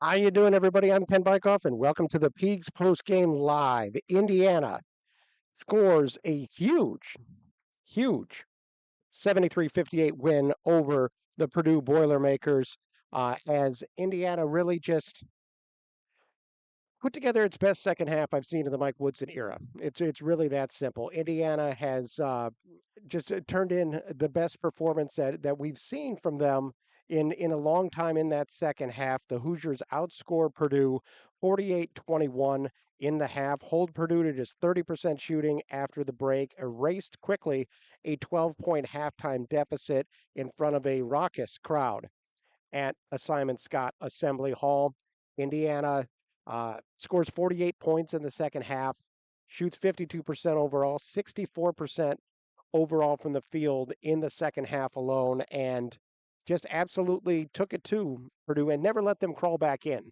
How you doing, everybody? I'm Ken Bykoff, and welcome to the Peegs Postgame Live. Indiana scores a huge 73-58 win over the Purdue Boilermakers as Indiana really just put together its best second half I've seen in the Mike Woodson era. It's really that simple. Indiana has just turned in the best performance that we've seen from them in a long time in that second half. The Hoosiers outscore Purdue 48-21 in the half, hold Purdue to just 30% shooting after the break, erased quickly a 12-point halftime deficit in front of a raucous crowd at a Simon Scott Assembly Hall. Indiana scores 48 points in the second half, shoots 52% overall, 64% overall from the field in the second half alone, and just absolutely took it to Purdue and never let them crawl back in.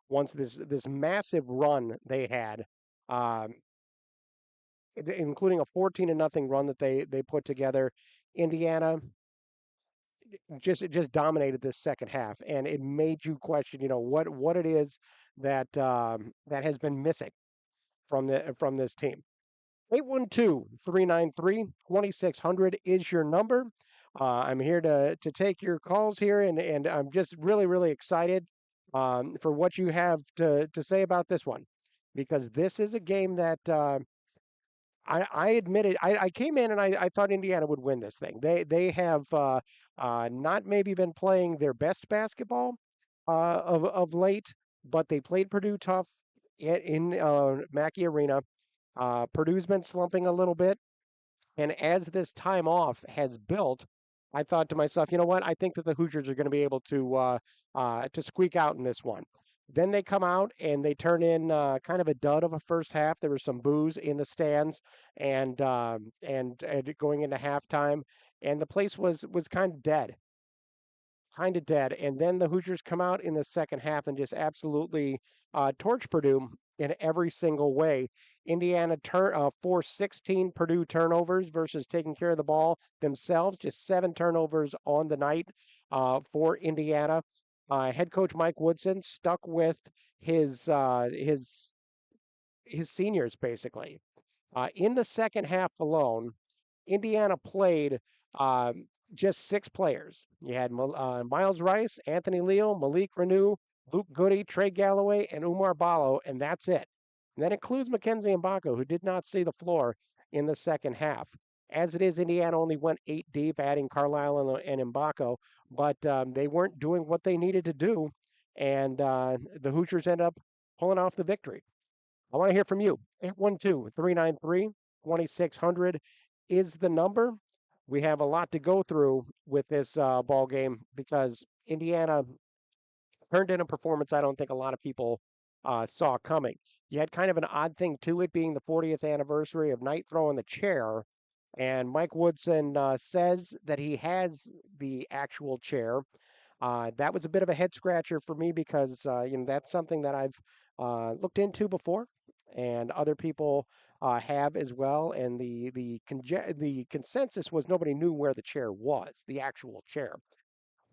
Once this massive run they had, um, including a 14 to nothing run that they put together, Indiana just dominated this second half, and it made you question, what it is that has been missing from this team. 812-393-2600 is your number. I'm here to take your calls here, and I'm just really excited for what you have to say about this one, because this is a game that I admitted I came in and I thought Indiana would win this thing. They have not maybe been playing their best basketball of late, but they played Purdue tough in Mackey Arena. Purdue's been slumping a little bit, and as this time off has built, I thought to myself, you know what? I think that the Hoosiers are going to be able to squeak out in this one. Then they come out and they turn in kind of a dud of a first half. There was some boos in the stands, and going into halftime, and the place was kind of dead. And then the Hoosiers come out in the second half and just absolutely torch Purdue in every single way. Indiana forced 16 Purdue turnovers versus taking care of the ball themselves. Just 7 turnovers on the night for Indiana. Head coach Mike Woodson stuck with his uh, his his seniors basically. In the second half alone, Indiana played just 6 players. You had Miles Rice, Anthony Leo, Malik Renew, Luke Goody, Trey Galloway, and Umar Ballo, and that's it. And that includes Mackenzie Mbako, who did not see the floor in the second half. As it is, Indiana only went 8 deep, adding Carlisle and Mbako, but they weren't doing what they needed to do, and the Hoosiers ended up pulling off the victory. I want to hear from you. 812-393-2600 is the number. We have a lot to go through with this ball game because Indiana turned in a performance I don't think a lot of people saw coming. You had kind of an odd thing to it being the 40th anniversary of Knight throwing the chair, and Mike Woodson says that he has the actual chair. That was a bit of a head scratcher for me because that's something that I've looked into before, and other people have as well. And the consensus was nobody knew where the chair was, the actual chair.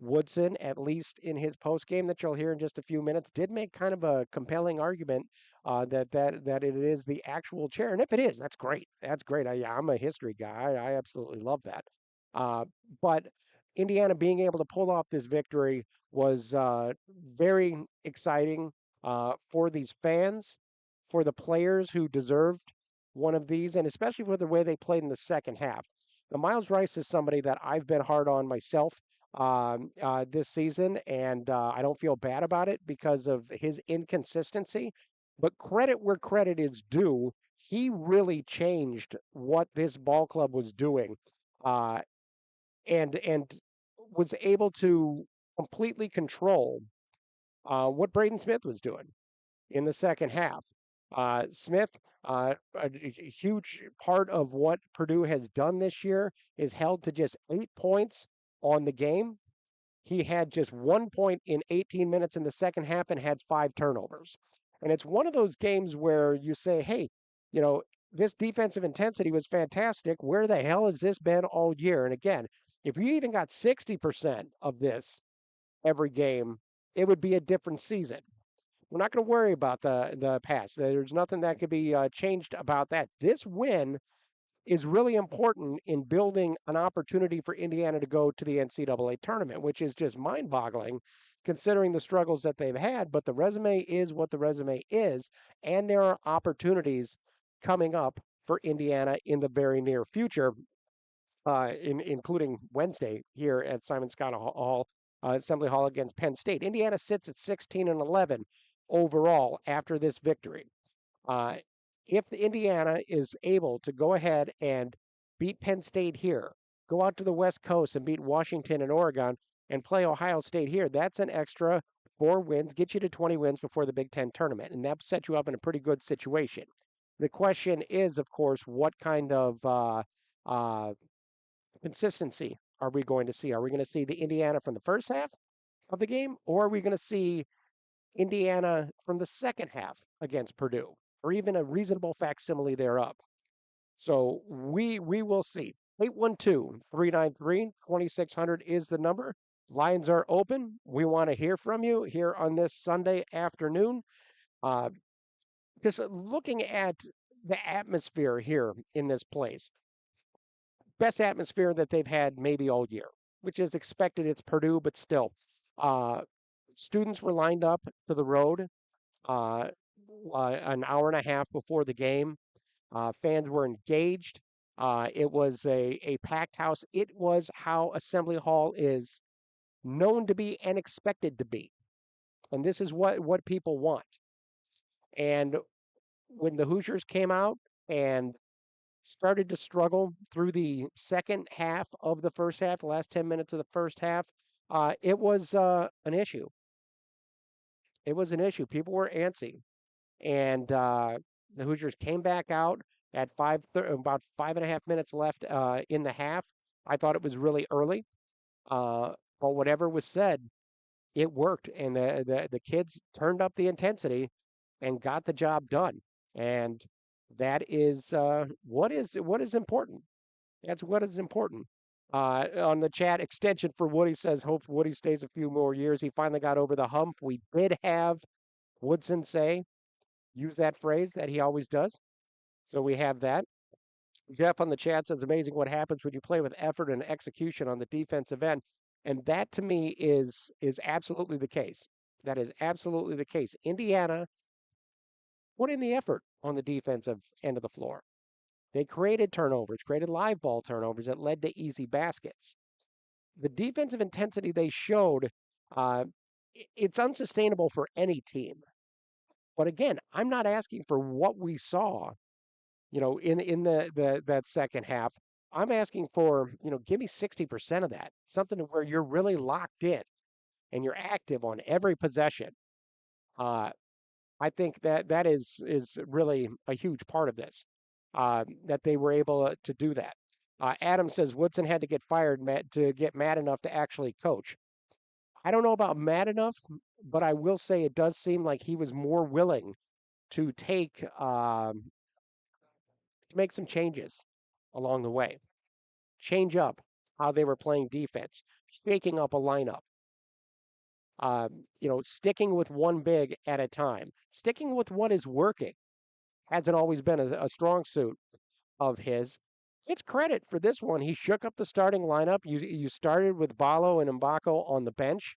Woodson, at least in his post game that you'll hear in just a few minutes, did make kind of a compelling argument that it is the actual chair, and if it is, that's great. That's great. I'm a history guy. I absolutely love that. Uh, but Indiana being able to pull off this victory was very exciting for these fans, for the players who deserved one of these, and especially for the way they played in the second half. Now, Miles Rice is somebody that I've been hard on myself this season, and I don't feel bad about it because of his inconsistency. But credit where credit is due, he really changed what this ball club was doing, uh, and was able to completely control what Braden Smith was doing in the second half. Smith, a huge part of what Purdue has done this year is held to just 8 points on the game. He had just 1 point in 18 minutes in the second half and had 5 turnovers. And it's one of those games where you say, hey, you know, this defensive intensity was fantastic. Where the hell has this been all year? And again, if you even got 60% of this every game, it would be a different season. We're not going to worry about the past. There's nothing that could be changed about that. This win is really important in building an opportunity for Indiana to go to the NCAA tournament, which is just mind boggling considering the struggles that they've had. But the resume is what the resume is, and there are opportunities coming up for Indiana in the very near future, including Wednesday here at Simon Scott Hall, Assembly Hall against Penn State. Indiana sits at 16-11 overall after this victory. Uh, if Indiana is able to go ahead and beat Penn State here, go out to the West Coast and beat Washington and Oregon and play Ohio State here, that's an extra 4 wins, get you to 20 wins before the Big Ten tournament, and that sets you up in a pretty good situation. The question is, of course, what kind of uh, consistency are we going to see? Are we going to see the Indiana from the first half of the game, or are we going to see Indiana from the second half against Purdue, or even a reasonable facsimile thereof? So we will see. 812-393-2600 is the number. Lines are open. We want to hear from you here on this Sunday afternoon. Uh, just looking at the atmosphere here in this place, best atmosphere that they've had maybe all year, which is expected. It's Purdue, but still. Uh, Students were lined up to the road uh, an hour and a half before the game. Fans were engaged. It was a packed house. It was how Assembly Hall is known to be and expected to be. And this is what people want. And when the Hoosiers came out and started to struggle through the second half of the first half, the last 10 minutes of the first half, it was an issue. It was an issue. People were antsy. And the Hoosiers came back out at about 5.5 minutes left in the half. I thought it was really early, but whatever was said, it worked, and the kids turned up the intensity and got the job done. And that is what is important. That's what is important. On the chat, extension for Woody says, hope Woody stays a few more years. He finally got over the hump. We did have Woodson use that phrase that he always does. So we have that. Jeff on the chat says, amazing what happens when you play with effort and execution on the defensive end. And that to me is absolutely the case. That is absolutely the case. Indiana put in the effort on the defensive end of the floor. They created turnovers, created live ball turnovers that led to easy baskets. The defensive intensity they showed, uh, it's unsustainable for any team. But again, I'm not asking for what we saw, in the that second half. I'm asking for, give me 60% of that, something where you're really locked in and you're active on every possession. Uh, I think that is really a huge part of this, that they were able to do that. Adam says Woodson had to get fired to get mad enough to actually coach. I don't know about mad enough, but I will say it does seem like he was more willing to make some changes along the way, change up how they were playing defense, shaking up a lineup, sticking with one big at a time, sticking with what is working. Hasn't always been a strong suit of his. It's credit for this one. He shook up the starting lineup. You started with Ballo and Mbako on the bench.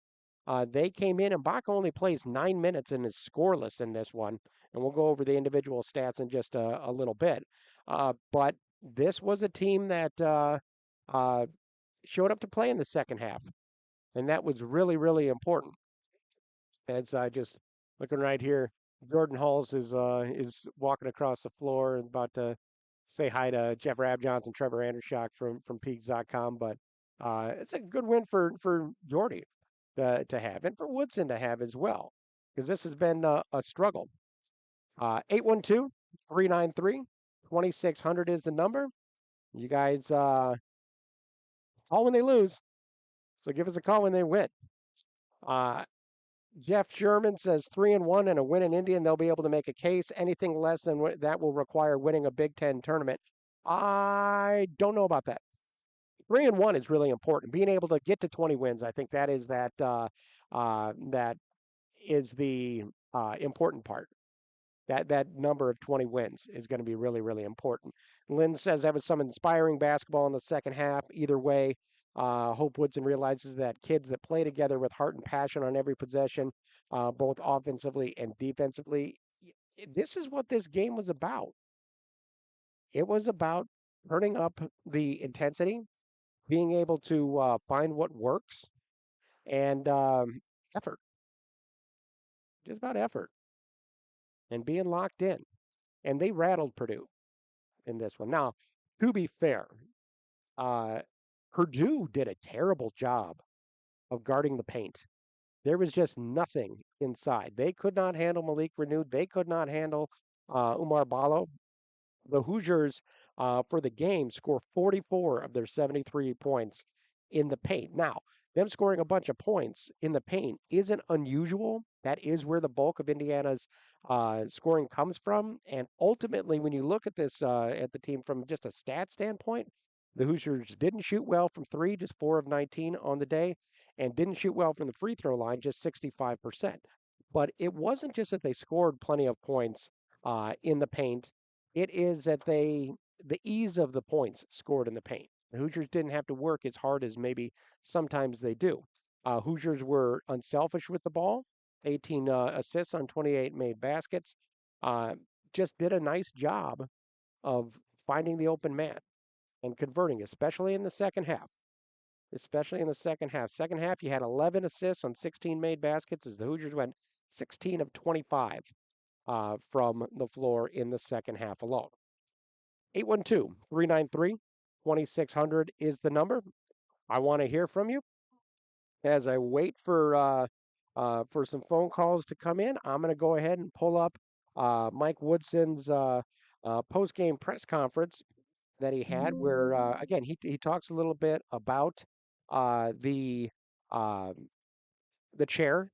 They came in. Mbako only plays 9 minutes and is scoreless in this one. And we'll go over the individual stats in just a little bit. But this was a team that showed up to play in the second half. And that was really, really important. As I just looking right here, Jordan Halls is walking across the floor and about to say hi to Jeff Rabjohns and Trevor Andershock from Peegs.com. But it's a good win for Jordy to have, and for Woodson to have as well, because this has been a struggle. 812-393-2600 is the number. You guys call when they lose, so give us a call when they win. Jeff Sherman says 3-1 and a win in Indy, and they'll be able to make a case. Anything less than that will require winning a Big Ten tournament. I don't know about that. 3-1 is really important. Being able to get to 20 wins, I think that is that is the important part. That number of 20 wins is going to be really, really important. Lynn says that was some inspiring basketball in the second half. Either way, Hope Woodson realizes that kids that play together with heart and passion on every possession, both offensively and defensively, this is what this game was about. It was about turning up the intensity, being able to find what works, and effort. Just about effort and being locked in. And they rattled Purdue in this one. Now, to be fair, uh, Purdue did a terrible job of guarding the paint. There was just nothing inside. They could not handle Malik Renew. They could not handle Umar Ballo. The Hoosiers, for the game, score 44 of their 73 points in the paint. Now, them scoring a bunch of points in the paint isn't unusual. That is where the bulk of Indiana's scoring comes from. And ultimately, when you look at this, at the team from just a stat standpoint, the Hoosiers didn't shoot well from three, just 4 of 19 on the day, and didn't shoot well from the free throw line, just 65%. But it wasn't just that they scored plenty of points in the paint. It is that the ease of the points scored in the paint. The Hoosiers didn't have to work as hard as maybe sometimes they do. Hoosiers were unselfish with the ball, 18 assists on 28 made baskets. Uh, just did a nice job of finding the open man and converting, especially in the second half. Especially in the second half. Second half, you had 11 assists on 16 made baskets as the Hoosiers went 16 of 25 from the floor in the second half alone. 812 393 2600 is the number. I want to hear from you. As I wait for some phone calls to come in, I'm going to go ahead and pull up Mike Woodson's post-game press conference that he had, where again he talks a little bit about uh, the uh, the chair,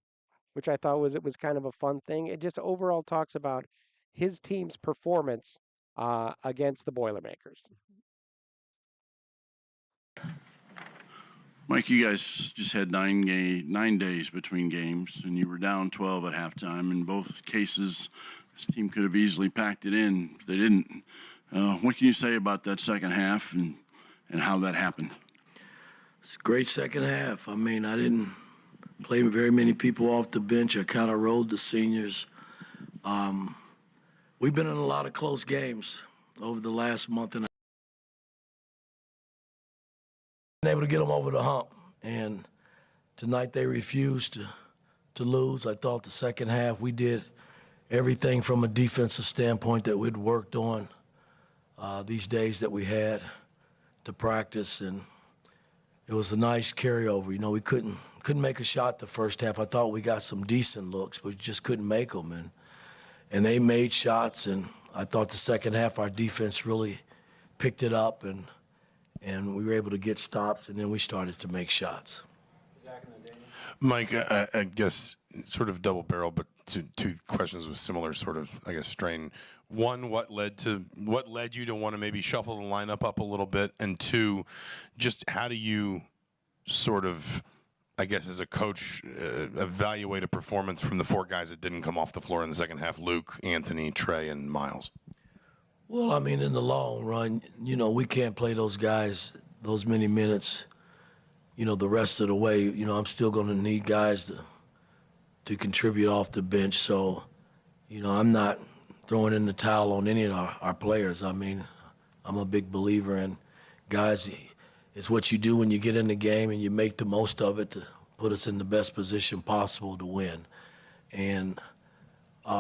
which I thought was kind of a fun thing. It just overall talks about his team's performance against the Boilermakers. Mike, you guys just had 9 days between games, and you were down 12 at halftime. In both cases, this team could have easily packed it in. But they didn't. What can you say about that second half and how that happened? It's a great second half. I mean, I didn't play very many people off the bench. I kind of rode the seniors. We've been in a lot of close games over the last month and a half. Been able to get them over the hump. And tonight they refused to lose. I thought the second half we did everything from a defensive standpoint that we'd worked on these days that we had to practice, and it was a nice carryover. You know, we couldn't make a shot the first half. I thought we got some decent looks, but we just couldn't make them. And they made shots, and I thought the second half our defense really picked it up, and we were able to get stops, and then we started to make shots. Mike, I guess sort of double barrel, but two questions with similar sort of, I guess, strain. One, what led you to want to maybe shuffle the lineup up a little bit? And two, just how do you sort of, I guess, as a coach, evaluate a performance from the 4 guys that didn't come off the floor in the second half: Luke, Anthony, Trey, and Miles? Well, I mean, in the long run, you know, we can't play those guys those many minutes, you know, the rest of the way. You know, I'm still going to need guys to contribute off the bench. So, you know, I'm not throwing in the towel on any of our players. I mean, I'm a big believer in guys. It's what you do when you get in the game and you make the most of it to put us in the best position possible to win. And, you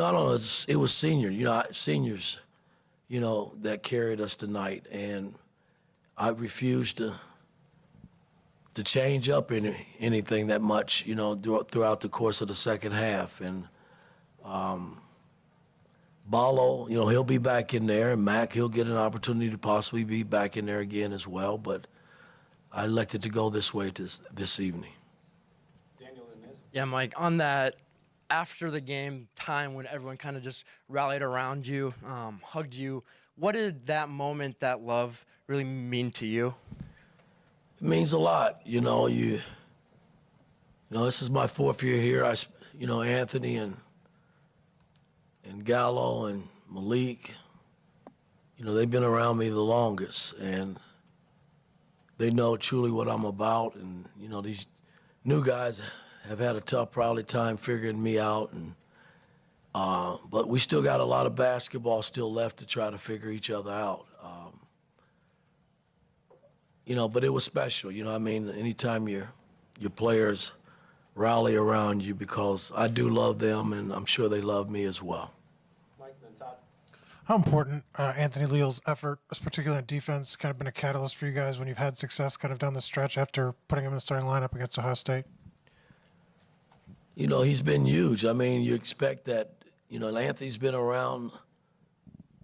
know, I don't know, it was seniors, you know, that carried us tonight. And I refused to change up anything that much, you know, throughout the course of the second half. And Ballo, you know, he'll be back in there, and Mac, he'll get an opportunity to possibly be back in there again as well. But I elected to go this way this evening. Yeah, Mike, on that after the game time when everyone kind of just rallied around you, hugged you, what did that moment, that love, really mean to you? It means a lot. You know, This is my 4th year here. Anthony and Gallo and Malik, they've been around me the longest, and they know truly what I'm about. And, these new guys have had a tough probably time figuring me out. But we still got a lot of basketball still left to try to figure each other out. But it was special. Anytime your players rally around you, because I do love them, and I'm sure they love me as well. Mike, then Todd. How important Anthony Leal's effort, particularly in defense, kind of been a catalyst for you guys when you've had success kind of down the stretch after putting him in the starting lineup against Ohio State? He's been huge. You expect that, Anthony's been around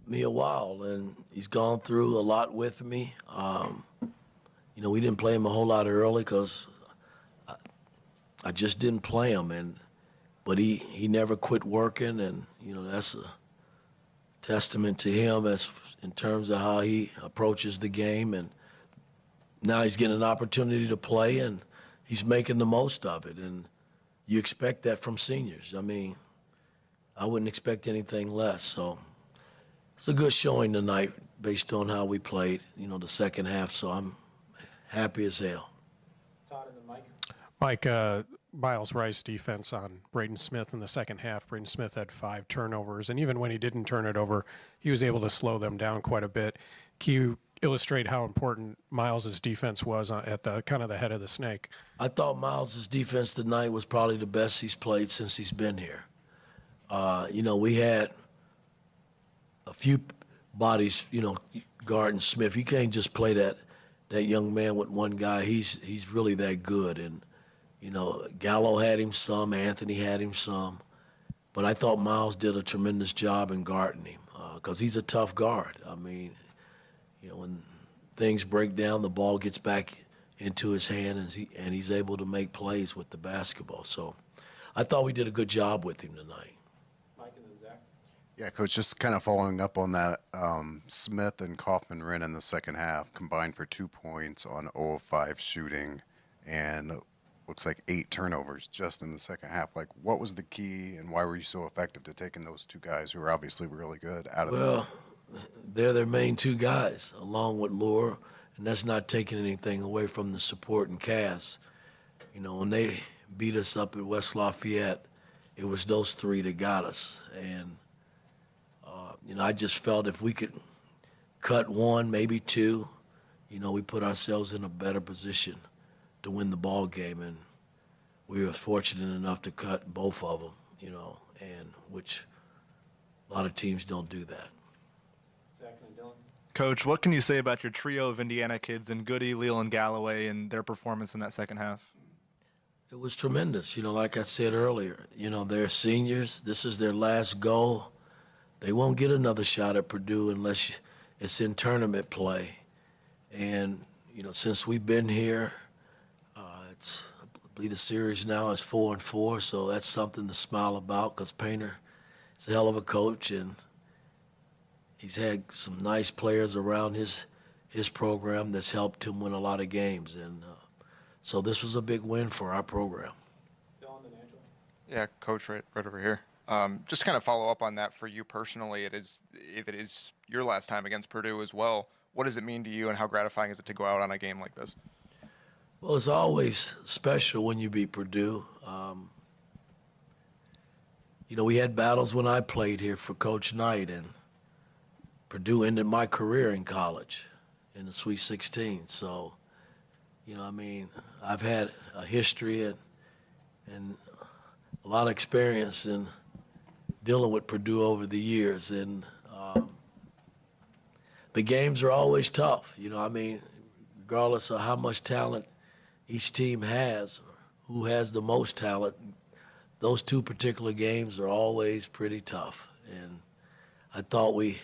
me a while, and he's gone through a lot with me. We didn't play him a whole lot early because I just didn't play him, but he never quit working, and that's a testament to him as in terms of how he approaches the game. And now he's getting an opportunity to play, and he's making the most of it. And you expect that from seniors. I wouldn't expect anything less. So it's a good showing tonight based on how we played, the second half. So I'm happy as hell. Todd and then Mike. Mike, Miles Rice defense on Braden Smith in the second half. Braden Smith had 5 turnovers, and even when he didn't turn it over, he was able to slow them down quite a bit. Can you illustrate how important Miles's defense was at the kind of the head of the snake? I thought Miles's defense tonight was probably the best he's played since he's been here. We had a few bodies, guarding Smith. You can't just play that young man with one guy. He's really that good. And Gallo had him some, Anthony had him some, but I thought Miles did a tremendous job in guarding him because he's a tough guard. When things break down, the ball gets back into his hand, and he's able to make plays with the basketball. So I thought we did a good job with him tonight. Mike and then Zach. Yeah, Coach, just kind of following up on that, Smith and Kaufman-Renn in the second half combined for 2 points on 0 of 5 shooting, and looks like 8 turnovers just in the second half. What was the key, and why were you so effective to taking those 2 guys who are obviously really good out of the they're their main 2 guys, along with Lure, and that's not taking anything away from the support and cast. When they beat us up at West Lafayette, it was those 3 that got us. And, I just felt if we could cut 1, maybe 2, we put ourselves in a better position to win the ball game. And we were fortunate enough to cut both of them, and which a lot of teams don't do that. Coach, what can you say about your trio of Indiana kids and Goody, Leal, and Galloway and their performance in that second half? It was tremendous. Like I said earlier, they're seniors. This is their last go. They won't get another shot at Purdue unless it's in tournament play. And, since we've been here, I believe the series now is 4-4, so that's something to smile about because Painter is a hell of a coach, and he's had some nice players around his program that's helped him win a lot of games. And so this was a big win for our program. Dylan and Angela. Yeah, Coach, right over here. Just to kind of follow up on that for you personally, if it is your last time against Purdue as well, what does it mean to you and how gratifying is it to go out on a game like this? Well, it's always special when you beat Purdue. We had battles when I played here for Coach Knight, and Purdue ended my career in college in the Sweet 16. So, I've had a history and a lot of experience in dealing with Purdue over the years. And the games are always tough. Regardless of how much talent each team has, or who has the most talent, those 2 particular games are always pretty tough. And I thought we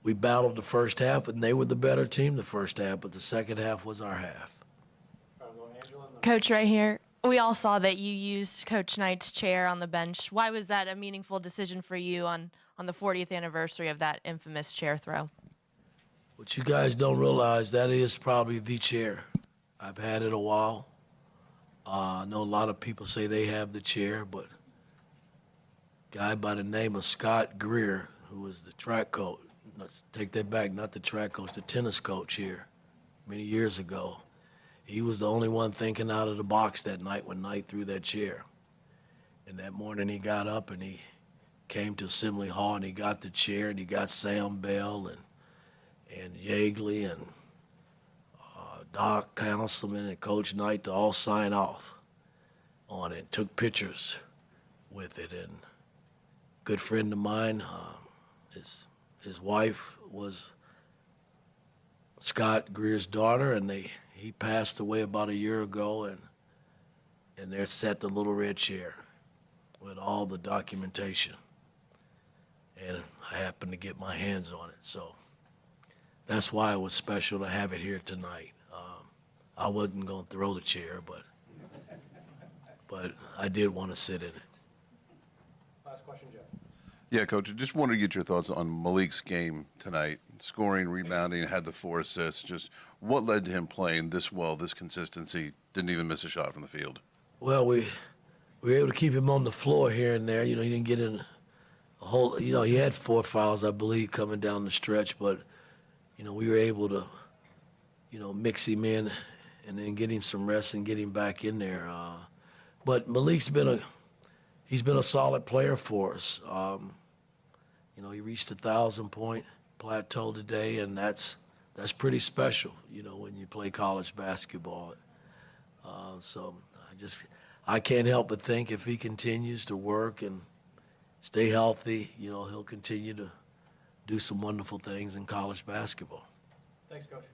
battled the first half, and they were the better team the first half, but the second half was our half. Coach, right here, we all saw that you used Coach Knight's chair on the bench. Why was that a meaningful decision for you on the 40th anniversary of that infamous chair throw? What you guys don't realize, that is probably the chair. I've had it a while. I know a lot of people say they have the chair, but a guy by the name of Scott Greer, who was the track coach, let's take that back, not the track coach, the tennis coach here many years ago. He was the only one thinking out of the box that night when Knight threw that chair. And that morning he got up and he came to Assembly Hall and he got the chair and he got Sam Bell and Yeagley and Doc Councilman and Coach Knight to all sign off on it, took pictures with it. And a good friend of mine, his wife was Scott Greer's daughter, and he passed away about a year ago, and there sat the little red chair with all the documentation. And I happened to get my hands on it, so that's why it was special to have it here tonight. I wasn't going to throw the chair, but I did want to sit in it. Last question, Jeff. Yeah, Coach, I just wanted to get your thoughts on Malik's game tonight. Scoring, rebounding, had the 4 assists. Just what led to him playing this well, this consistency, didn't even miss a shot from the field? Well, we were able to keep him on the floor here and there. He didn't get in a whole, he had 4 fouls, I believe, coming down the stretch, but, we were able to, mix him in and then get him some rest and get him back in there. But Malik's he's been a solid player for us. He reached 1,000-point plateau today, and that's pretty special, when you play college basketball. So I can't help but think if he continues to work and stay healthy, he'll continue to do some wonderful things in college basketball. Thanks, Coach.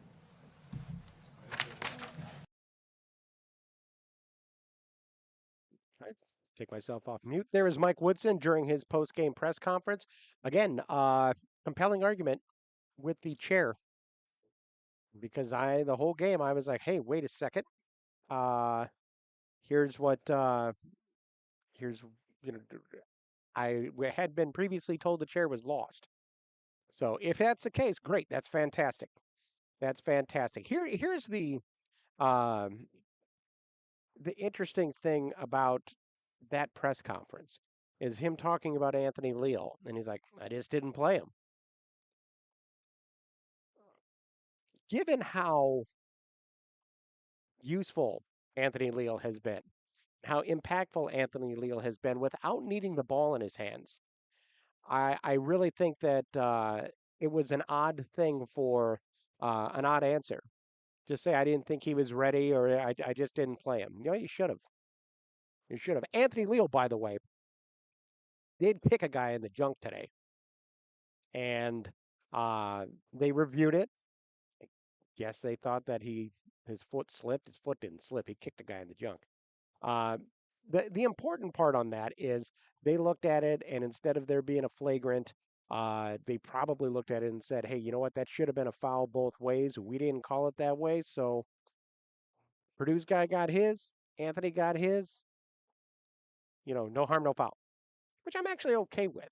All right, take myself off mute. There is Mike Woodson during his post-game press conference. Again, compelling argument with the chair, because the whole game I was like, hey, wait a second. Here's what here's I had been previously told the chair was lost. So if that's the case, great. That's fantastic. That's fantastic. Here's the interesting thing about that press conference is him talking about Anthony Leal, and he's like, I just didn't play him. Given how useful Anthony Leal has been, how impactful Anthony Leal has been without needing the ball in his hands, I really think that it was an odd thing for an odd answer. Just say I didn't think he was ready, or I just didn't play him. You should have. You should have. Anthony Leal, by the way, did kick a guy in the junk today, and they reviewed it. Yes, they thought that his foot slipped. His foot didn't slip. He kicked a guy in the junk. The important part on that is they looked at it, and instead of there being a flagrant, they probably looked at it and said, hey, you know what? That should have been a foul both ways. We didn't call it that way. So Purdue's guy got his. Anthony got his. No harm, no foul, which I'm actually okay with.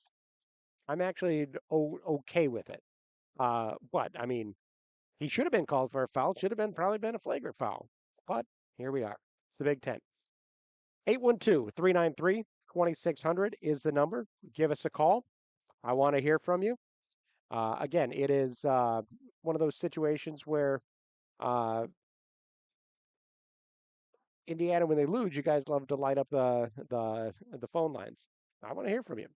I'm actually okay with it. But, I mean, he should have been called for a foul. Should have probably been a flagrant foul. But here we are. It's the Big Ten. 812-393-2600 is the number. Give us a call. I want to hear from you. Again, it is one of those situations where Indiana, when they lose, you guys love to light up the phone lines. I want to hear from you.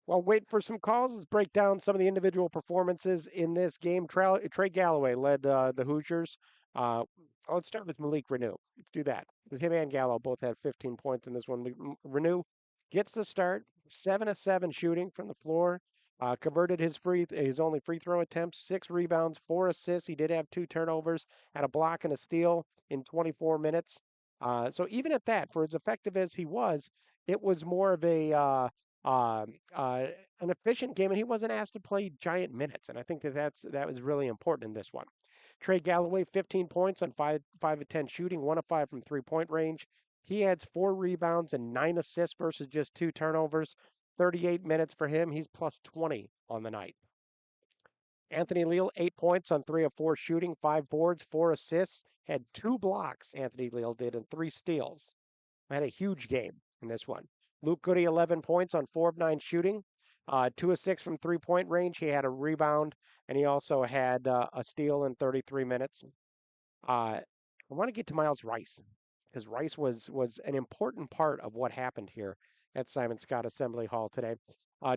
Well, wait for some calls. Let's break down some of the individual performances in this game. Trey Galloway led the Hoosiers. Let's start with Malik Renew. Let's do that. Because him and Gallo both had 15 points in this one. Renew gets the start, 7-7 shooting from the floor. Converted his only free throw attempts, 6 rebounds, 4 assists. He did have 2 turnovers, had a block and a steal in 24 minutes. So even at that, for as effective as he was, it was more of an efficient game, and he wasn't asked to play giant minutes. And I think that was really important in this one. Trey Galloway, 15 points on 5 of 10 shooting, 1 of 5 from 3-point range. He adds 4 rebounds and 9 assists versus just 2 turnovers. 38 minutes for him. He's plus 20 on the night. Anthony Leal, 8 points on 3 of 4 shooting, 5 boards, 4 assists, had 2 blocks, Anthony Leal did, and 3 steals. Had a huge game in this one. Luke Goody, 11 points on 4 of 9 shooting, 2 of 6 from three-point range. He had a rebound, and he also had a steal in 33 minutes. I want to get to Miles Rice, because Rice was an important part of what happened here at Simon Scott Assembly Hall today.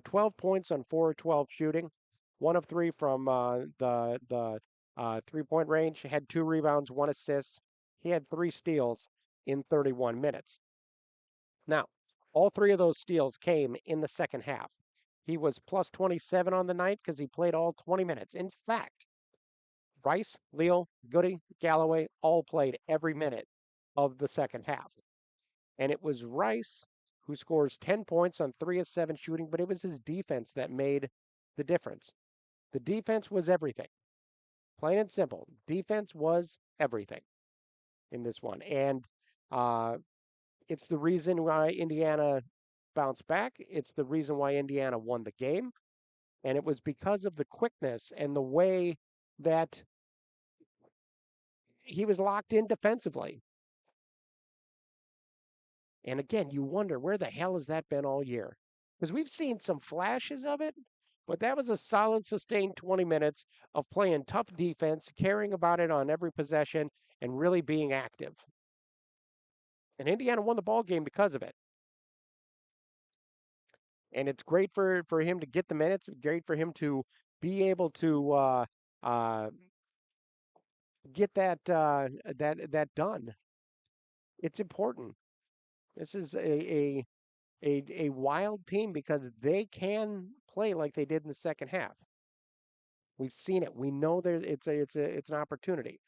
12 points on 4 of 12 shooting, 1 of 3 from the three-point range. Had 2 rebounds, 1 assist. He had 3 steals in 31 minutes. Now, all 3 of those steals came in the second half. He was plus 27 on the night because he played all 20 minutes. In fact, Rice, Leal, Goody, Galloway all played every minute of the second half. And it was Rice who scores 10 points on 3 of 7 shooting, but it was his defense that made the difference. The defense was everything. Plain and simple. Defense was everything in this one. And it's the reason why Indiana bounced back. It's the reason why Indiana won the game. And it was because of the quickness and the way that he was locked in defensively. And again, you wonder, where the hell has that been all year? Because we've seen some flashes of it, but that was a solid, sustained 20 minutes of playing tough defense, caring about it on every possession, and really being active. And Indiana won the ball game because of it. And it's great for him to get the minutes, great for him to be able to get that done. It's important. This is a wild team because they can play like they did in the second half. We've seen it. We know it's an opportunity.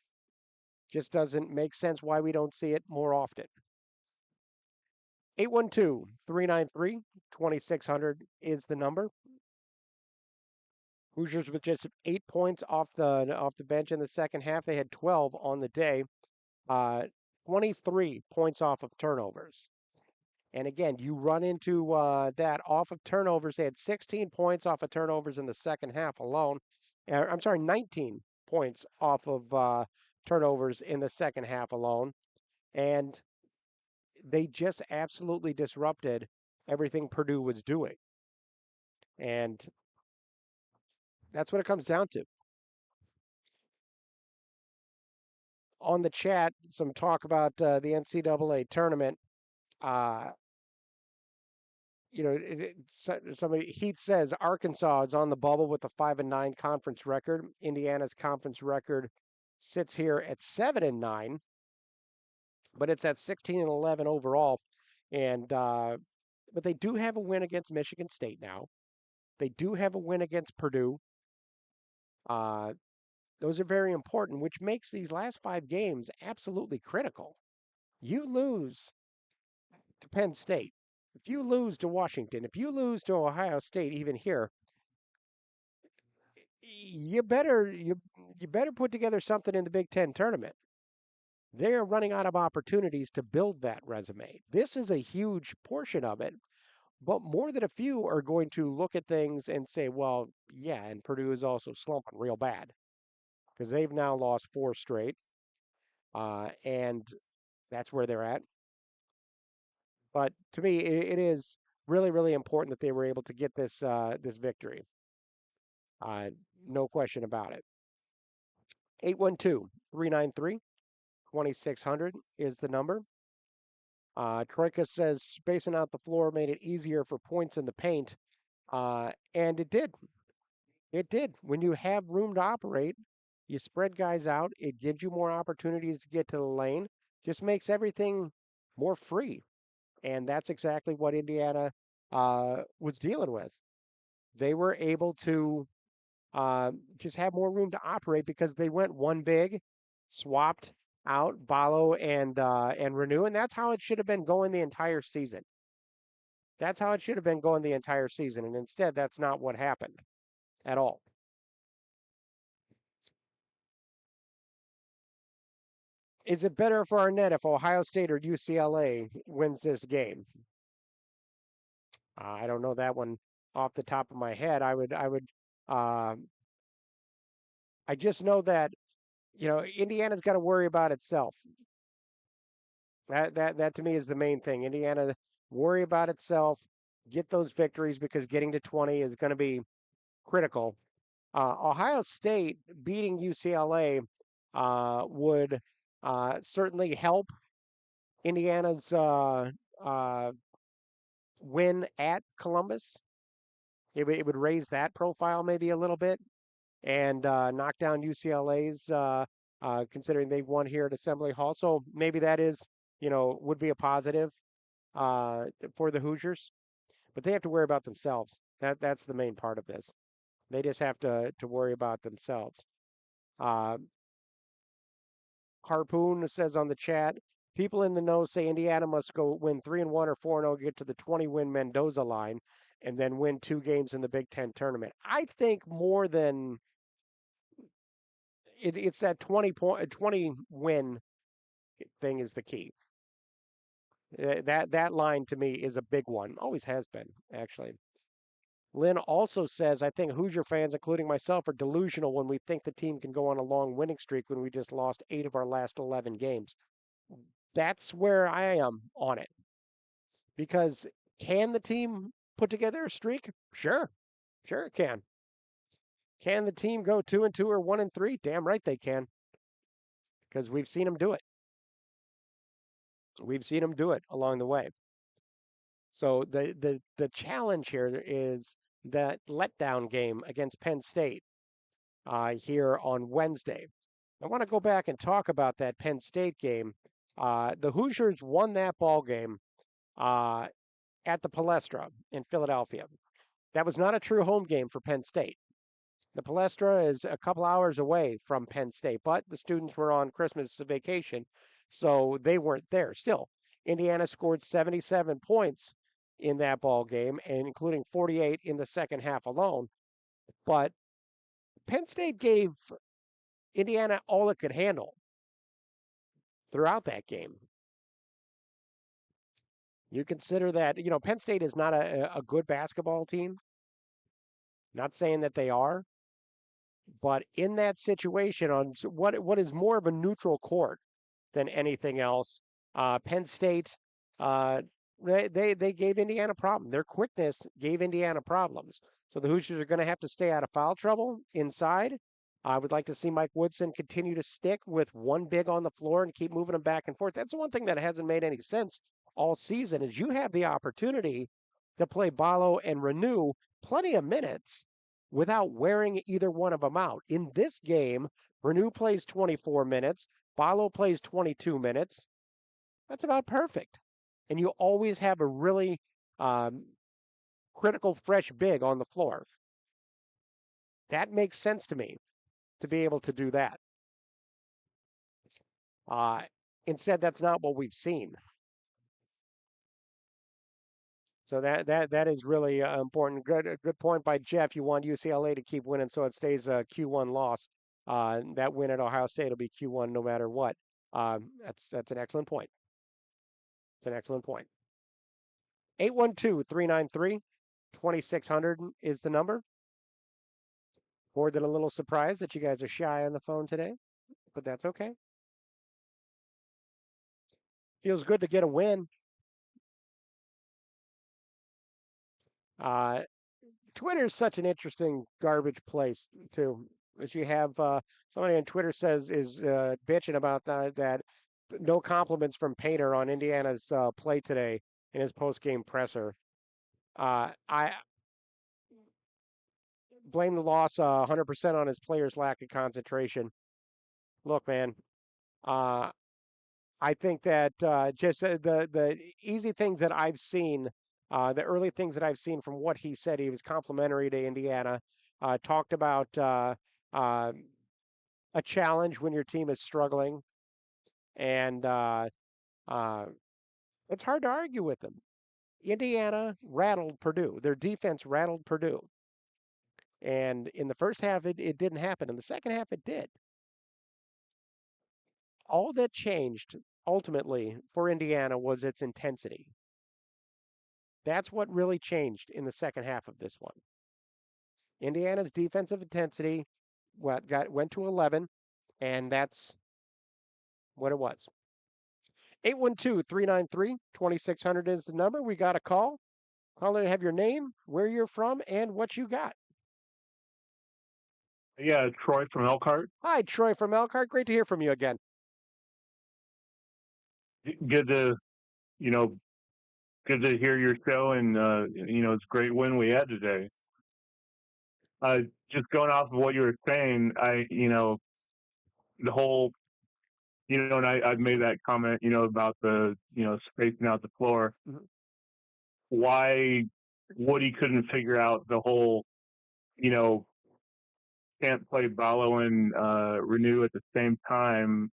Just doesn't make sense why we don't see it more often. 812-393-2600 is the number. Hoosiers with just 8 points off the bench in the second half. They had 12 on the day. 23 points off of turnovers. And again, you run into that off of turnovers. They had 16 points off of turnovers in the second half alone. 19 points off of turnovers in the second half alone. And they just absolutely disrupted everything Purdue was doing. And that's what it comes down to. On the chat, some talk about the NCAA tournament. Somebody Heath says Arkansas is on the bubble with a 5-9 conference record. Indiana's conference record sits here at 7-9, but it's at 16-11 overall. And but they do have a win against Michigan State now. They do have a win against Purdue. Those are very important, which makes these last 5 games absolutely critical. You lose to Penn State, if you lose to Washington, if you lose to Ohio State, even here, you better put together something in the Big Ten tournament. They are running out of opportunities to build that resume. This is a huge portion of it, but more than a few are going to look at things and say, well, yeah, and Purdue is also slumping real bad because they've now lost 4 straight, and that's where they're at. But to me, it is really, really important that they were able to get this victory. No question about it. 812-393-2600 is the number. Troika says spacing out the floor made it easier for points in the paint. And it did. It did. When you have room to operate, you spread guys out. It gives you more opportunities to get to the lane. Just makes everything more free. And that's exactly what Indiana was dealing with. They were able to just have more room to operate because they went one big, swapped out Ballo and Renew, and that's how it should have been going the entire season. That's how it should have been going the entire season, and instead, that's not what happened at all. Is it better for Arnett if Ohio State or UCLA wins this game? I don't know that one off the top of my head. I would I just know that, Indiana's got to worry about itself. That to me is the main thing. Indiana worry about itself, get those victories because getting to 20 is going to be critical. Ohio State beating UCLA would certainly help Indiana's win at Columbus. It would raise that profile maybe a little bit and knock down UCLA's, considering they won here at Assembly Hall. So maybe that is, would be a positive for the Hoosiers. But they have to worry about themselves. That's the main part of this. They just have to worry about themselves. Harpoon says on the chat, people in the know say Indiana must go win 3-1 or 4-0, get to the 20-win Mendoza line, and then win 2 games in the Big Ten tournament. I think more than it's that 20 win thing is the key. That line to me is a big one. Always has been, actually. Lynn also says, I think Hoosier fans, including myself, are delusional when we think the team can go on a long winning streak when we just lost 8 of our last 11 games. That's where I am on it. Because can the team put together a streak? Sure. Sure it can. Can the team go 2-2 or 1-3? Damn right they can. Because we've seen them do it. We've seen them do it along the way. So the challenge here is that letdown game against Penn State here on Wednesday. I want to go back and talk about that Penn State game. The Hoosiers won that ball game at the Palestra in Philadelphia. That was not a true home game for Penn State. The Palestra is a couple hours away from Penn State, but the students were on Christmas vacation, so they weren't there. Still, Indiana scored 77 points in that ball game, and including 48 in the second half alone. But Penn State gave Indiana all it could handle throughout that game. You consider that, Penn State is not a good basketball team. Not saying that they are. But in that situation, on what is more of a neutral court than anything else, Penn State, they gave Indiana a problem. Their quickness gave Indiana problems. So the Hoosiers are going to have to stay out of foul trouble inside. I would like to see Mike Woodson continue to stick with one big on the floor and keep moving them back and forth. That's the one thing that hasn't made any sense all season is you have the opportunity to play Ballo and Renew plenty of minutes without wearing either one of them out. In this game, Renew plays 24 minutes, Ballo plays 22 minutes. That's about perfect. And you always have a really critical, fresh big on the floor. That makes sense to me to be able to do that. Instead, that's not what we've seen. So that is really important. Good point by Jeff. You want UCLA to keep winning, so it stays a Q1 loss. That win at Ohio State will be Q1 no matter what. That's an excellent point. It's an excellent point. 812-393-2600 is the number. More than a little surprised that you guys are shy on the phone today, but that's okay. Feels good to get a win. Twitter is such an interesting garbage place too. As you have somebody on Twitter says is bitching about that no compliments from Painter on Indiana's play today in his post-game presser. I blame the loss 100% on his players' lack of concentration. Look, man, I think that just the easy things that I've seen, the early things that I've seen from what he said, he was complimentary to Indiana, talked about a challenge when your team is struggling, and it's hard to argue with them. Indiana rattled Purdue. Their defense rattled Purdue. And in the first half, it didn't happen. In the second half, it did. All that changed ultimately for Indiana was its intensity. That's what really changed in the second half of this one. Indiana's defensive intensity went to 11, and that's what it was. 812-393-2600 is the number. We got a call. Caller, have your name, where you're from, and what you got. Yeah, Troy from Elkhart. Hi, Troy from Elkhart. Great to hear from you again. Good to, you know, good to hear your show, and it's a great win we had today. Just going off of what you were saying, the whole, and I've made that comment, about the, spacing out the floor. Why Woody couldn't figure out the whole, can't play Ballo and Renew at the same time,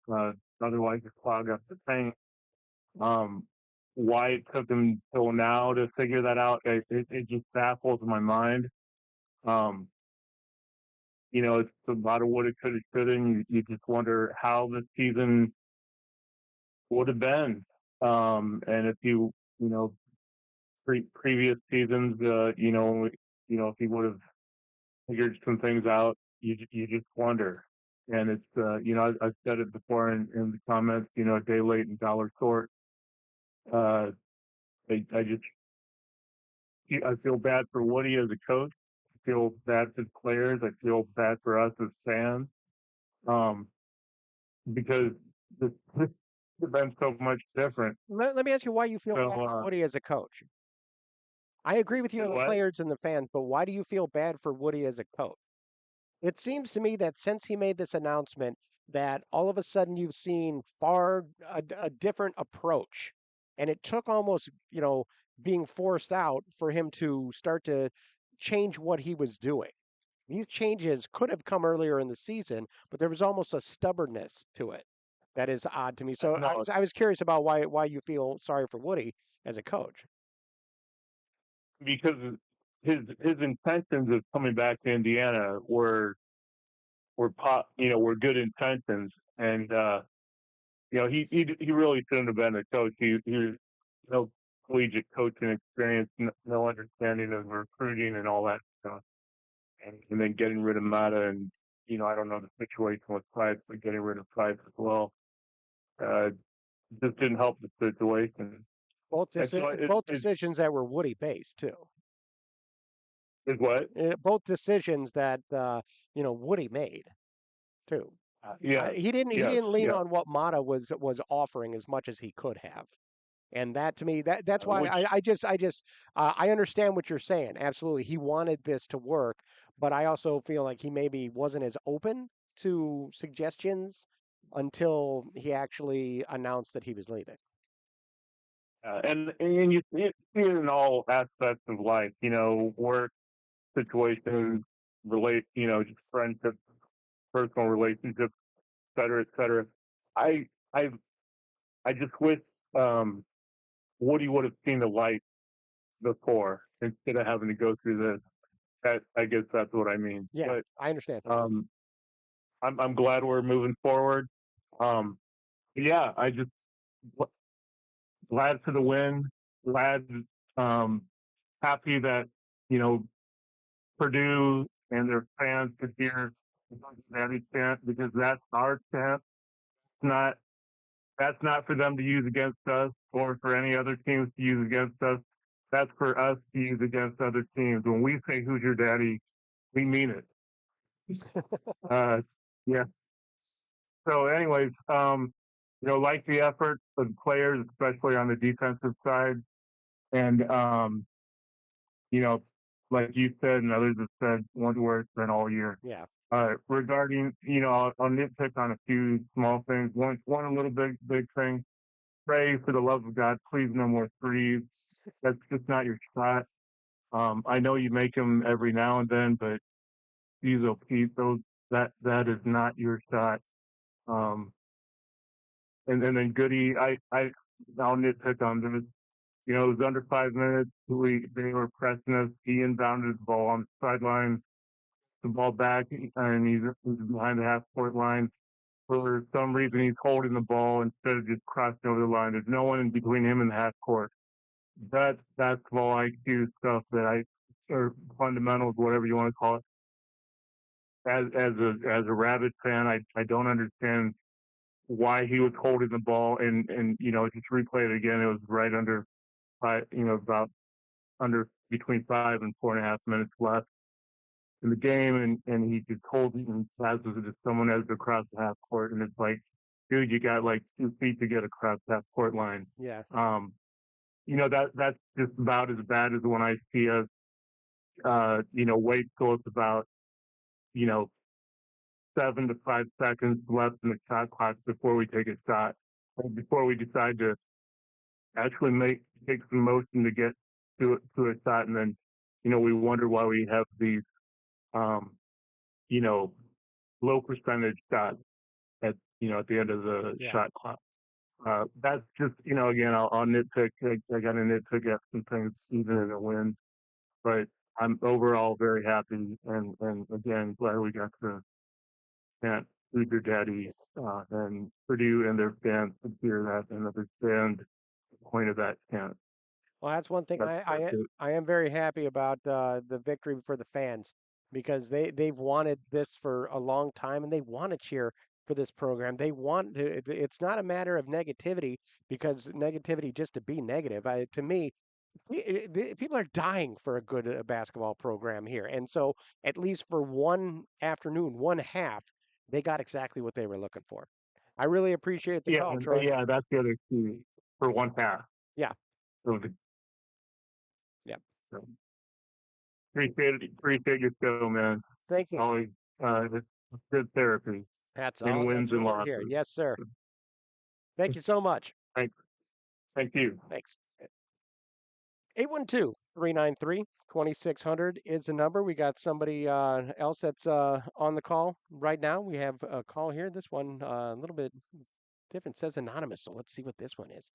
otherwise you clog up the paint. Why it took him till now to figure that out, it just baffles my mind. It's a lot of what it could have, should have. You just wonder how the season would have been. And if previous seasons, if he would have figured some things out, you just wonder. And it's, I've said it before in the comments, a day late and dollar short. I feel bad for Woody as a coach. I feel bad for the players. I feel bad for us as fans. Because this has been so much different. Let me ask you why you feel bad So, for Woody as a coach. I agree with you on the what? players and the fans, but why do you feel bad for Woody as a coach? It seems to me that since he made this announcement, that all of a sudden you've seen a different approach, and it took almost being forced out for him to start to change what he was doing. These changes could have come earlier in the season, but there was almost a stubbornness to it that is odd to me. So No, I was curious about why you feel sorry for Woody as a coach. because his intentions of coming back to Indiana were good intentions, and he really shouldn't have been a coach. He was no collegiate coaching experience, no understanding of recruiting and all that stuff, and then getting rid of Mata, and I don't know the situation with Price, but getting rid of Price as well, just didn't help the situation. Both And so both decisions that were Woody based too. is what? Both decisions that Woody made too. Yeah, He didn't yes, lean yeah. on what Mata was offering as much as he could have. And that to me, that's why Which I understand what you're saying. Absolutely, he wanted this to work, but I also feel like he maybe wasn't as open to suggestions until he actually announced that he was leaving. and you see it in all aspects of life, work situations, just friendships, personal relationships, et cetera, et cetera. I I I just wish um, Woody would have seen the light before instead of having to go through this. I guess that's what I mean. Yeah, But I understand. I'm glad we're moving forward. Um, yeah, glad for the win. Glad, um, happy that you know Purdue and their fans could hear Daddy chant, because that's our chant. Not That's not for them to use against us or for any other teams to use against us. That's for us to use against other teams. When we say "Who's your daddy," we mean it. Yeah. So, anyways, like the effort of the players, especially on the defensive side, and you know, like you said and others have said, one word it's been all year. Yeah. Regarding, I'll nitpick on a few small things. One a little big thing. Pray for the love of God, please no more threes. That's just not your shot. I know you make them every now and then, but geez, oh Pete, that is not your shot. Um, and then Goody, I'll nitpick on this. It was under 5 minutes. They were pressing us. He inbounded the ball on the sideline, the ball back, and he's behind the half court line. For some reason, he's holding the ball instead of just crossing over the line. There's no one in between him and the half court. That's basketball IQ stuff or fundamentals, whatever you want to call it. as a Rabbit fan, I don't understand why he was holding the ball and just replay it again. It was right under five, about under between 5 and 4.5 minutes left in the game, and he just holds it and passes it to someone else across the half court, and it's like, dude, you got like 2 feet to get across that court line. Yeah. That's just about as bad as when I see us, wait till it's about, 7 to 5 seconds left in the shot clock before we take a shot, or before we decide to actually take some motion to get to a shot, and then, we wonder why we have these, you know, low percentage shots at the end of the shot clock. That's just, again, I'll nitpick. I got to nitpick at some things even in a win, but I'm overall very happy, and again, glad we got to chant Hoosier Daddy, and Purdue and their fans could hear that and understand the point of that chant. Well, that's one thing That's it. I am very happy about the victory for the fans because they've wanted this for a long time and they want to cheer for this program. They want to, it's not a matter of negativity because negativity just to be negative. To me, people are dying for a good basketball program here, and so at least for one afternoon, one half, they got exactly what they were looking for. I really appreciate the call, Troy. Yeah, that's the other key for one half. Yeah. So Yeah. So appreciate your show, man. Thank you. Always it's good therapy. That's in all. wins That's and what we're here. losses. Yes, sir. Thank you so much. Thank you. Thanks. 812-393-2600 is the number. We got somebody else that's on the call right now. We have a call here. This one a little bit different. It says anonymous, so let's see what this one is.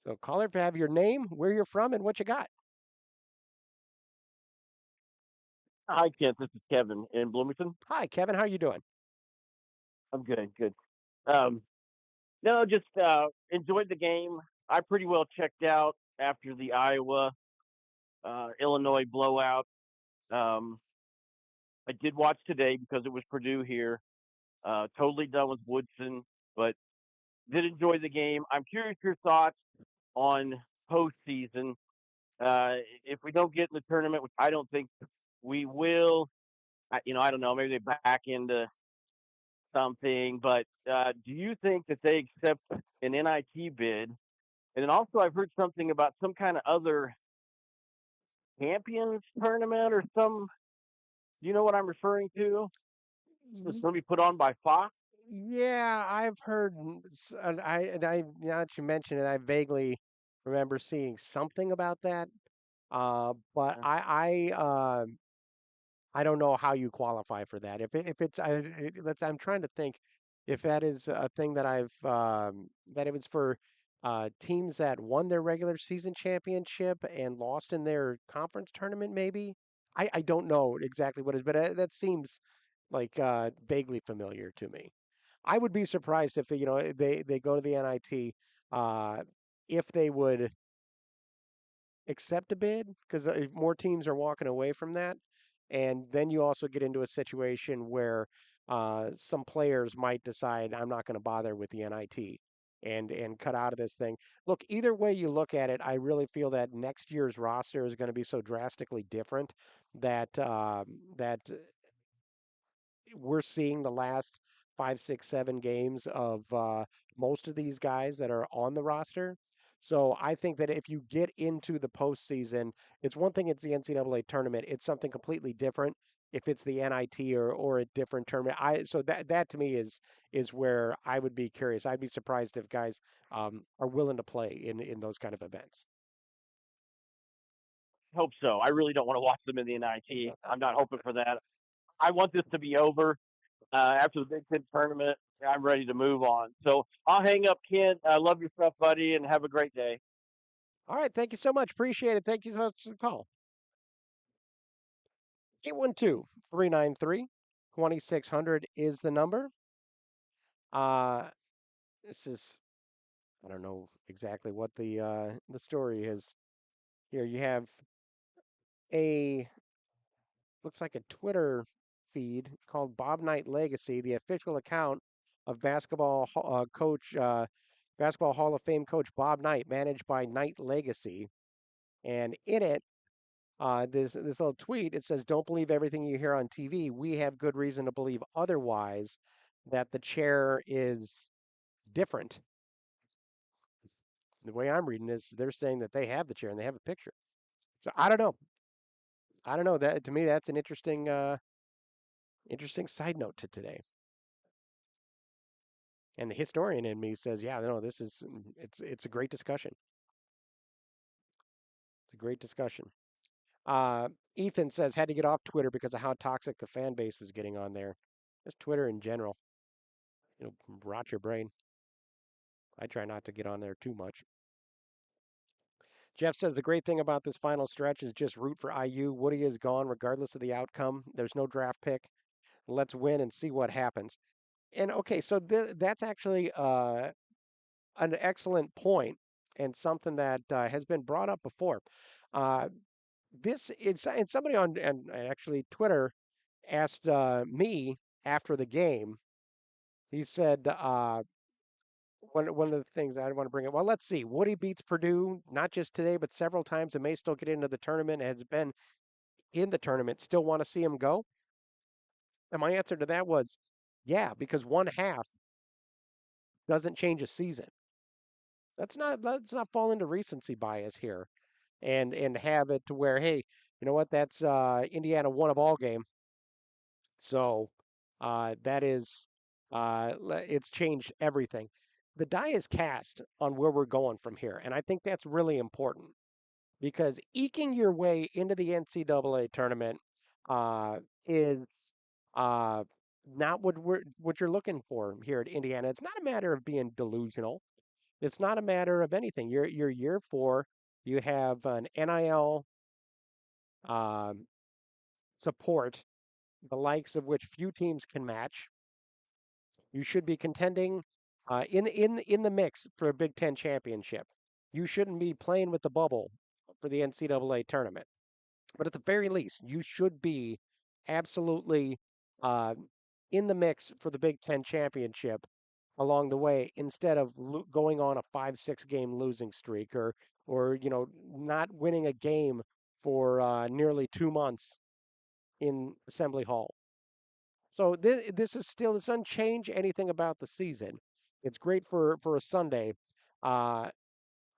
So caller, if you have your name, where you're from, and what you got. Hi, Kent. This is Kevin in Bloomington. Hi, Kevin. How you doing? I'm good. Good. No, just enjoyed the game. I pretty well checked out after the Iowa Illinois blowout. I did watch today because it was Purdue here. Totally done with Woodson, but did enjoy the game. I'm curious your thoughts on postseason. If we don't get in the tournament, which I don't think we will, I don't know. Maybe they back into something, but do you think that they accept an NIT bid? And then also, I've heard something about some kind of other champions tournament or some. Do you know what I'm referring to? It's going to be put on by Fox. Yeah, I've heard, and I now that you mention it, I vaguely remember seeing something about that. But I don't know how you qualify for that. If it's I'm trying to think if that is a thing that that it was for teams that won their regular season championship and lost in their conference tournament. Maybe I don't know exactly what it is, but that seems like vaguely familiar to me. I would be surprised if they go to the NIT if they would accept a bid because more teams are walking away from that. And then you also get into a situation where some players might decide, I'm not going to bother with the NIT and cut out of this thing. Look, either way you look at it, I really feel that next year's roster is going to be so drastically different that we're seeing the last 5, 6, 7 games of most of these guys that are on the roster. So I think that if you get into the postseason, it's one thing. It's the NCAA tournament. It's something completely different. If it's the NIT or a different tournament, so that to me is where I would be curious. I'd be surprised if guys are willing to play in those kind of events. Hope so. I really don't want to watch them in the NIT. I'm not hoping for that. I want this to be over after the Big Ten tournament. I'm ready to move on. So I'll hang up, Ken. I love your stuff, buddy, and have a great day. All right. Thank you so much. Appreciate it. Thank you so much for the call. 812-393-2600 is the number. This is, I don't know exactly what the story is. Here you have looks like a Twitter feed called Bob Knight Legacy, the official account of Basketball Hall of Fame coach Bob Knight, managed by Knight Legacy. And in it, this little tweet, it says, "Don't believe everything you hear on TV. We have good reason to believe otherwise, that the chair is different." The way I'm reading this, they're saying that they have the chair and they have a picture. So I don't know. I don't know. That to me, that's an interesting side note to today. And the historian in me says, "Yeah, no, it's a great discussion. It's a great discussion." Ethan says, "Had to get off Twitter because of how toxic the fan base was getting on there. Just Twitter in general. Rot your brain. I try not to get on there too much." Jeff says, "The great thing about this final stretch is just root for IU. Woody is gone regardless of the outcome. There's no draft pick. Let's win and see what happens." And okay, so that's actually an excellent point and something that has been brought up before. This is, and somebody on and actually Twitter asked me after the game. He said one of the things I want to bring up. Well, let's see. Woody beats Purdue not just today, but several times, and may still get into the tournament. Has been in the tournament. Still want to see him go? And my answer to that was, yeah, because one half doesn't change a season. Let's not fall into recency bias here, and have it to where, hey, you know what? That's Indiana won a ball game, so that is it's changed everything. The die is cast on where we're going from here, and I think that's really important because eking your way into the NCAA tournament is uh, not what you're looking for here at Indiana. It's not a matter of being delusional. It's not a matter of anything. You're year four. You have an NIL um, support, the likes of which few teams can match. You should be contending in the mix for a Big Ten championship. You shouldn't be playing with the bubble for the NCAA tournament. But at the very least, you should be absolutely uh, in the mix for the Big Ten championship along the way, instead of going on a 5-6 game losing streak, or not winning a game for nearly 2 months in Assembly Hall. So this doesn't change anything about the season. It's great for a Sunday. Uh,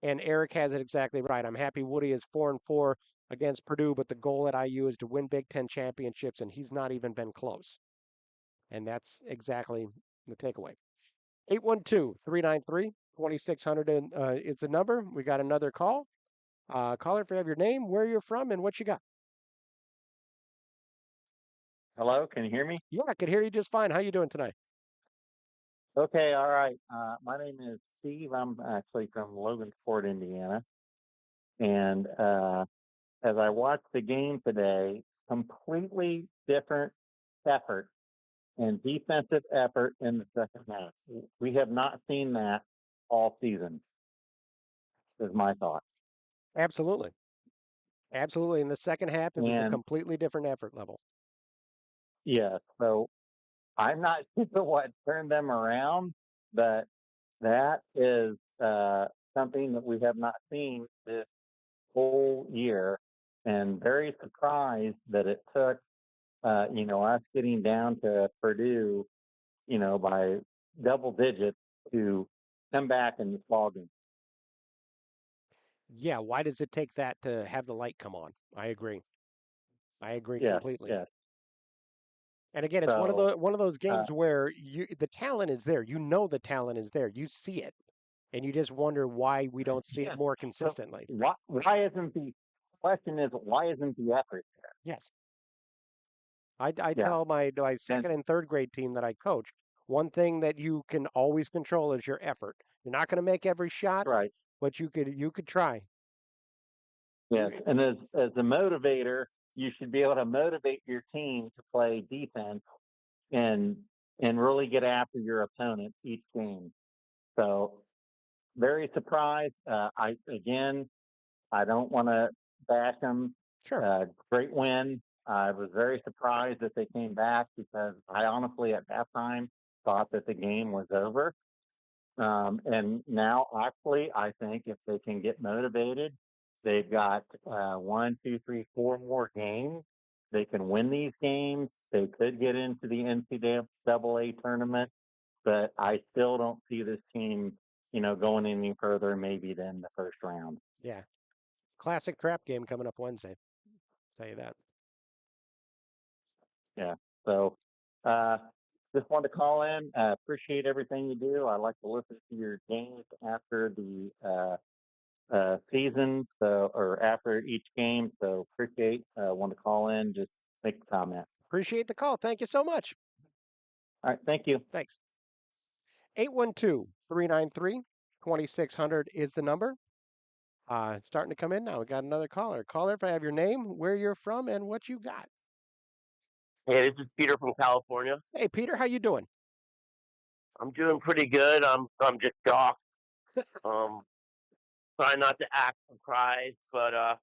and Eric has it exactly right. I'm happy Woody is 4-4 against Purdue, but the goal at IU is to win Big Ten championships, and he's not even been close. And that's exactly the takeaway. 812-393-2600 it's a number. We got another call. Caller, if you have your name, where you're from, and what you got. Hello, can you hear me? Yeah, I can hear you just fine. How you doing tonight? Okay, all right. My name is Steve. I'm actually from Logansport, Indiana. And as I watched the game today, completely different effort and defensive effort in the second half. We have not seen that all season, is my thought. Absolutely. Absolutely. In the second half, it was a And completely different effort level. yeah, so I'm not sure what turned them around, but that is something that we have not seen this whole year, and very surprised that it took, us getting down to Purdue, by double digits to come back in this ballgame. Yeah, why does it take that to have the light come on? I agree. I agree Yes, completely. yes. And again, it's So, one of those games where the talent is there. The talent is there. You see it, and you just wonder why we don't see it yes. more So consistently. why isn't the question is why isn't the effort there? Yes. I Yeah, tell my and second and third grade team that I coach, one thing that you can always control is your effort. You're not going to make every shot, right. but you could try. Yes, and as a motivator, you should be able to motivate your team to play defense and really get after your opponent each game. So very surprised. I don't want to bash them. Sure. Great win. I was very surprised that they came back because I honestly, at that time, thought that the game was over. And now, actually, I think if they can get motivated, they've got 1, 2, 3, 4 more games. They can win these games. They could get into the NCAA tournament, but I still don't see this team, going any further maybe than the first round. Yeah. Classic trap game coming up Wednesday. Tell you that. Yeah. So, just wanted to call in. Appreciate everything you do. I like to listen to your games after the season, or after each game. So appreciate. Want to call in, just make a comment. Appreciate the call. Thank you so much. All right. Thank you. Thanks. 812-393-2600 is the number. It's starting to come in now. We got another caller. Caller, if I have your name, where you're from, and what you got. Hey, this is Peter from California. Hey, Peter, how you doing? I'm doing pretty good. I'm just shocked. Um, Try not to act surprised, but I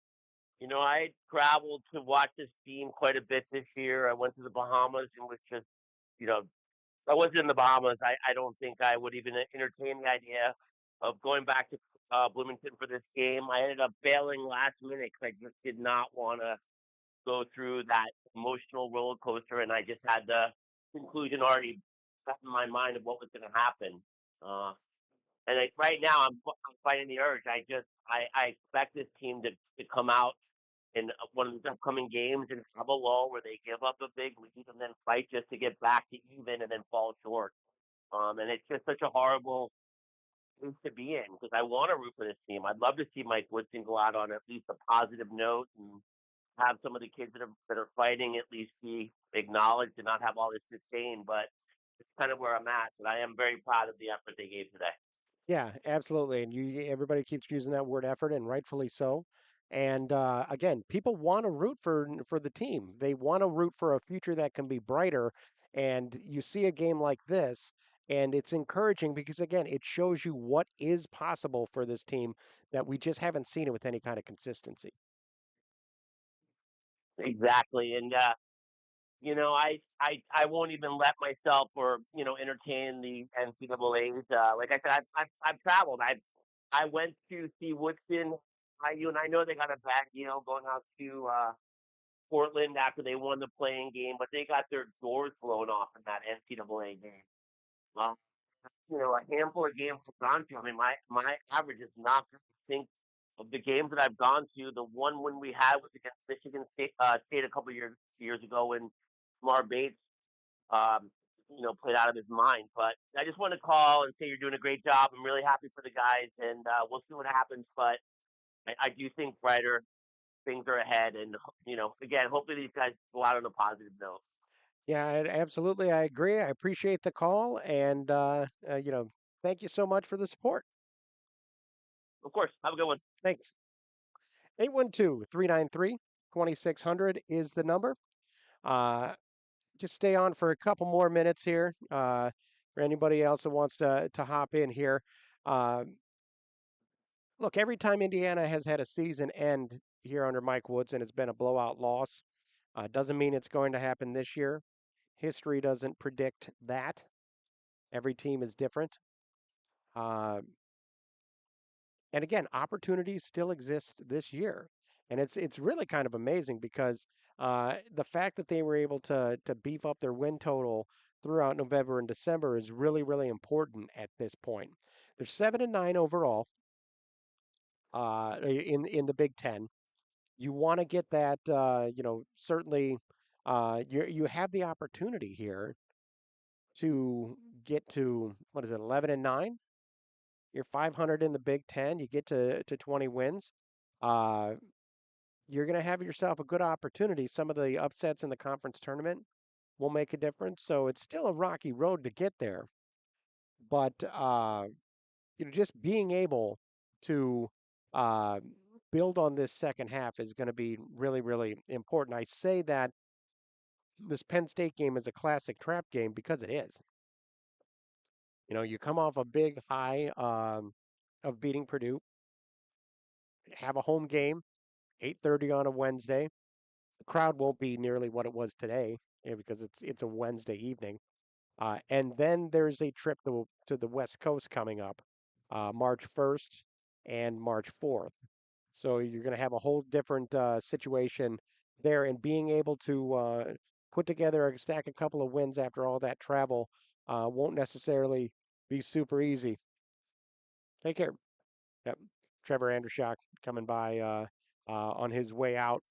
traveled to watch this team quite a bit this year. I went to the Bahamas and was just, you know, if I wasn't in the Bahamas, I don't think I would even entertain the idea of going back to Bloomington for this game. I ended up bailing last minute because I just did not want to go through that emotional roller coaster, and I just had the conclusion already set in my mind of what was going to happen. Uh, right now, I'm fighting the urge. I expect this team to come out in one of the upcoming games and have a lull where they give up a big lead and then fight just to get back to even and then fall short. And it's just such a horrible place to be in because I want to root for this team. I'd love to see Mike Woodson go out on at least a positive note and have some of the kids that are fighting at least be acknowledged and not have all this disdain. But it's kind of where I'm at. But I am very proud of the effort they gave today. Yeah, absolutely. And everybody keeps using that word effort, and rightfully so. And again, people want to root for the team. They want to root for a future that can be brighter. And you see a game like this, and it's encouraging because again, it shows you what is possible for this team that we just haven't seen it with any kind of consistency. Exactly. And I won't even let myself or entertain the NCAA's. Like I said, I've traveled. I went to see Woodson, IU, and I know they got a bad deal going out to Portland after they won the playing game, but they got their doors blown off in that NCAA game. Well, a handful of games I've gone to. I mean, my average is not good. I think of the games that I've gone to, the one win we had was against Michigan State a couple years ago when Mar Bates, um, played out of his mind. But I just want to call and say you're doing a great job. I'm really happy for the guys, and we'll see what happens. But I do think brighter things are ahead, and again, hopefully these guys go out on a positive note. Yeah, absolutely. I agree. I appreciate the call, and thank you so much for the support. Of course. Have a good one. Thanks. 812-393-2600 is the number. Just stay on for a couple more minutes here. For anybody else that wants to hop in here. Look, every time Indiana has had a season end here under Mike Woodson, it's been a blowout loss. Doesn't mean it's going to happen this year. History doesn't predict that. Every team is different. And again, opportunities still exist this year. And it's really kind of amazing because the fact that they were able to beef up their win total throughout November and December is really, really important at this point. They're 7-9 overall in the Big Ten. You want to get that, certainly you have the opportunity here to get to, what is it, 11-9? You're 500 in the Big Ten. You get to 20 wins. You're going to have yourself a good opportunity. Some of the upsets in the conference tournament will make a difference. So it's still a rocky road to get there. But just being able to uh, build on this second half is going to be really, really important. I say that this Penn State game is a classic trap game because it is. You come off a big high of beating Purdue, have a home game, 8:30 on a Wednesday. The crowd won't be nearly what it was today because it's a Wednesday evening. And then there's a trip to the West Coast coming up, March 1st and March 4th. So you're going to have a whole different situation there, and being able to put together or stack a couple of wins after all that travel won't necessarily be super easy. Take care. Yep. Trevor Andershock coming by on his way out.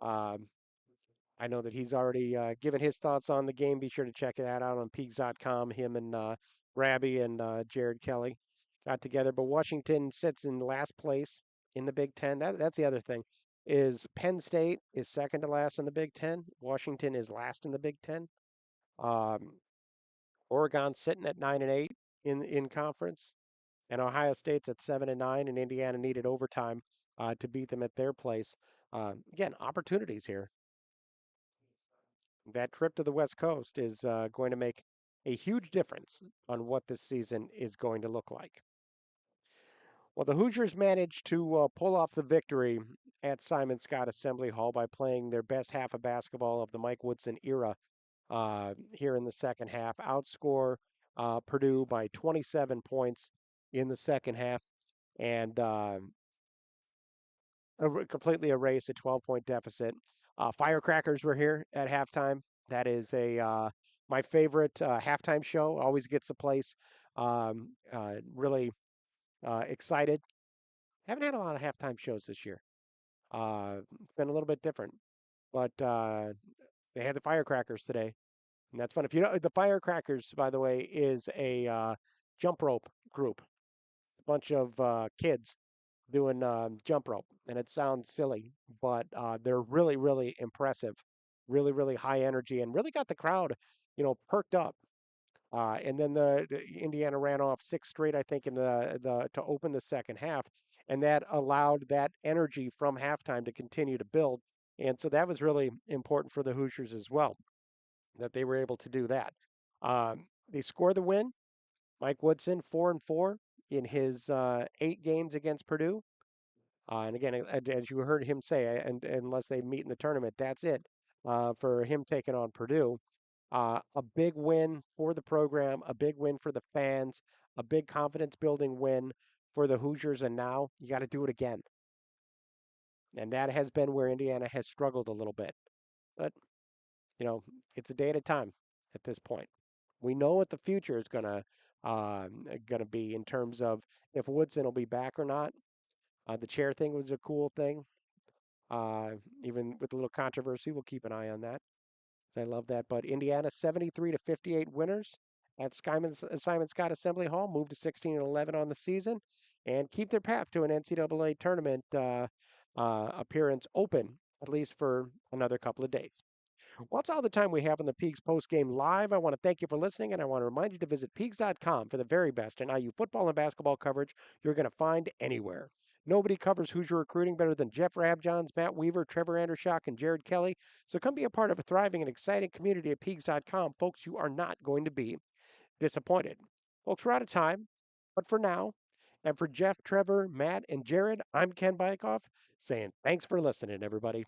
Um, I know that he's already given his thoughts on the game. Be sure to check that out on Peegs.com. Him and Rabby and Jared Kelly got together. But Washington sits in last place in the Big Ten. That's the other thing is Penn State is second to last in the Big Ten. Washington is last in the Big Ten. Um, Oregon sitting at 9-8 in conference, and Ohio State's at 7-9, and Indiana needed overtime to beat them at their place. Again, opportunities here. That trip to the West Coast is going to make a huge difference on what this season is going to look like. Well, the Hoosiers managed to pull off the victory at Simon Scott Assembly Hall by playing their best half of basketball of the Mike Woodson era here in the second half. Outscore Purdue by 27 points in the second half and completely erase a 12-point deficit. Firecrackers were here at halftime. That is a my favorite halftime show. Always gets the place really excited. Haven't had a lot of halftime shows this year. It's been a little bit different, but they had the Firecrackers today, and that's fun. If you know, the Firecrackers, by the way, is a jump rope group. A bunch of kids doing jump rope, and it sounds silly, but they're really, really impressive, really, really high energy, and really got the crowd, perked up. And then the Indiana ran off six straight, I think, in the to open the second half, and that allowed that energy from halftime to continue to build. And so that was really important for the Hoosiers as well, that they were able to do that. They score the win. Mike Woodson, 4-4 in his 8 games against Purdue. And again, as you heard him say, and unless they meet in the tournament, that's it for him taking on Purdue. A big win for the program, a big win for the fans, a big confidence building win for the Hoosiers. And now you got to do it again. And that has been where Indiana has struggled a little bit. But, it's a day at a time at this point. We know what the future is gonna be in terms of if Woodson will be back or not. The chair thing was a cool thing. Even with a little controversy, we'll keep an eye on that. I love that. But Indiana 73-58 winners at Simon Scott Assembly Hall, moved to 16-11 on the season, and keep their path to an NCAA tournament appearance open at least for another couple of days. Well, that's all the time we have on the Peegs Postgame Live. I want to thank you for listening, and I want to remind you to visit Peegs.com for the very best in IU football and basketball coverage you're going to find anywhere. Nobody covers Hoosier recruiting better than Jeff Rabjohns, Matt Weaver, Trevor Andershock, and Jared Kelly. So come be a part of a thriving and exciting community at Peegs.com. Folks, you are not going to be disappointed. Folks, we're out of time, but for now, and for Jeff, Trevor, Matt, and Jared, I'm Ken Bykoff saying thanks for listening, everybody.